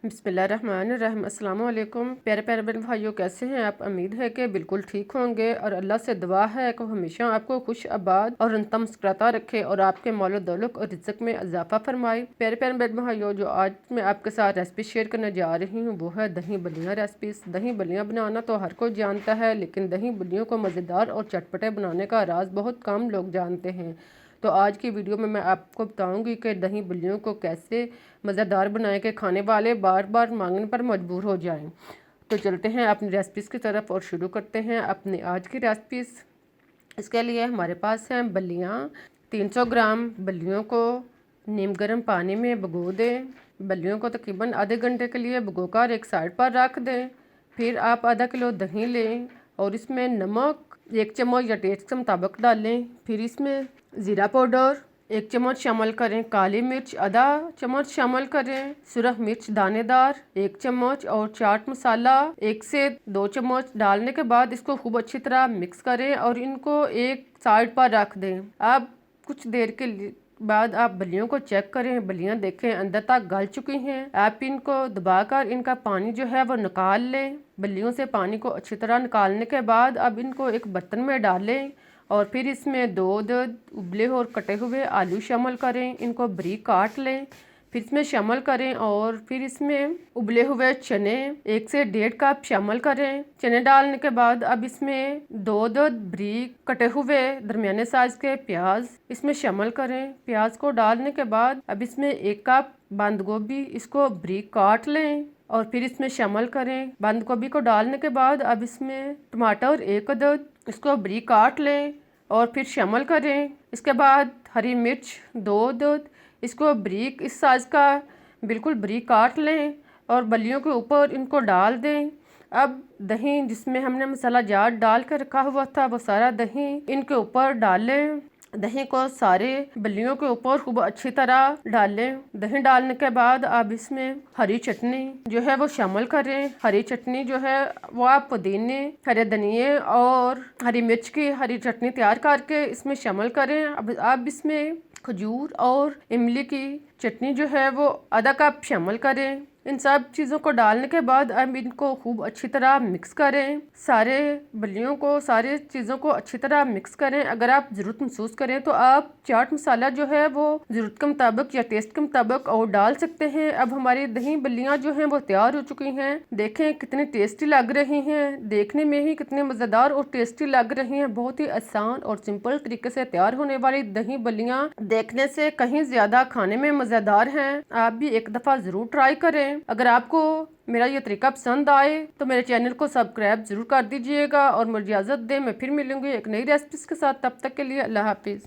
बिस्मिल्लाहिर्रहमानिर्रहीम। अस्सलाम वालेकुम। प्यारे प्यारे बहन भाइयों, कैसे हैं आप? उम्मीद है कि बिल्कुल ठीक होंगे और अल्लाह से दुआ है कि हमेशा आपको खुश आबाद और अंतम मुस्कुराता रखे और आपके मौलो दौलत और रिज़्क़ में इजाफा फरमाए। प्यारे प्यारे बहन भाइयों, जो आज मैं आपके साथ रेसिपी शेयर करने जा रही हूँ वो है दही बल्लियाँ रेसिपीज़। दही बल्लियाँ बनाना तो हर कोई जानता है, लेकिन दही बल्लियों को मज़ेदार और चटपटे बनाने का राज बहुत कम लोग जानते हैं। तो आज की वीडियो में मैं आपको बताऊंगी कि दही बल्लियों को कैसे मज़ेदार बनाएं कि खाने वाले बार बार मांगने पर मजबूर हो जाएं। तो चलते हैं अपनी रेसिपीज़ की तरफ और शुरू करते हैं अपनी आज की रेसिपीज़। इसके लिए हमारे पास हैं बल्लियाँ। 300 ग्राम बल्लियों को नीम गर्म पानी में भिगो दें। बल्लियों को तकरीबन आधे घंटे के लिए भिगोकर एक साइड पर रख दें। फिर आप आधा किलो दही लें और इसमें नमक 1 चम्मच या टेस्ट के मुताबिक डालें। फिर इसमें ज़ीरा पाउडर 1 चम्मच शामिल करें, काली मिर्च आधा चम्मच शामिल करें, सुरख मिर्च दानेदार 1 चम्मच और चाट मसाला 1 से 2 चम्मच डालने के बाद इसको खूब अच्छी तरह मिक्स करें और इनको एक साइड पर रख दें। अब कुछ देर के बाद आप बल्लियों को चेक करें। बल्लियां देखें अंदर तक गल चुकी हैं। आप इनको दबाकर इनका पानी जो है वो निकाल लें। बल्लियों से पानी को अच्छी तरह निकालने के बाद अब इनको एक बर्तन में डालें और फिर इसमें 2 उबले और कटे हुए आलू शामिल करें। इनको बारीक काट लें, फिर इसमें शामिल करें और फिर इसमें उबले हुए चने 1 से 1.5 कप शामिल करें। चने डालने के बाद अब इसमें 2 बारीक कटे हुए दरमियाने साइज के प्याज इसमें शामिल करें। प्याज को डालने के बाद अब इसमें 1 कप बंद गोभी इसको बारीक काट लें और फिर इसमें शामिल करें। बंद गोभी को डालने के बाद अब इसमें टमाटर 1 अदद इसको बारीक काट लें और फिर शामिल करें। इसके बाद हरी मिर्च 2 अदद इसको बारीक इस साइज़ का बिल्कुल बारीक काट लें और बल्लियों के ऊपर इनको डाल दें। अब दही जिसमें हमने मसाला जार डाल कर रखा हुआ था वो सारा दही इनके ऊपर डालें। दही को सारे बल्लियों के ऊपर खूब अच्छी तरह डालें। दही डालने के बाद आप इसमें हरी चटनी जो है वो शामिल करें। हरी चटनी जो है वो आप पुदीने, हरे धनिए और हरी मिर्च की हरी चटनी तैयार करके इसमें शामिल करें। अब आप इसमें खजूर और इमली की चटनी जो है वो आधा कप शामिल करें। इन सब चीज़ों को डालने के बाद अब इनको खूब अच्छी तरह मिक्स करें। सारे बल्लियों को सारे चीज़ों को अच्छी तरह मिक्स करें। अगर आप ज़रूरत महसूस करें तो आप चाट मसाला जो है वो ज़रूरत के मुताबिक या टेस्ट के मुताबिक और डाल सकते हैं। अब हमारी दही बल्लियाँ जो हैं वो तैयार हो चुकी हैं। देखें कितनी टेस्टी लग रही हैं, देखने में ही कितने मज़ेदार और टेस्टी लग रही हैं। बहुत ही आसान और सिंपल तरीके से तैयार होने वाली दही बल्लियाँ देखने से कहीं ज़्यादा खाने में मज़ेदार हैं। आप भी एक दफ़ा ज़रूर ट्राई करें। अगर आपको मेरा ये तरीका पसंद आए तो मेरे चैनल को सब्सक्राइब ज़रूर कर दीजिएगा और मुझे इजाज़त दें। मैं फिर मिलूंगी एक नई रेसिपीज़ के साथ। तब तक के लिए अल्लाह हाफिज़।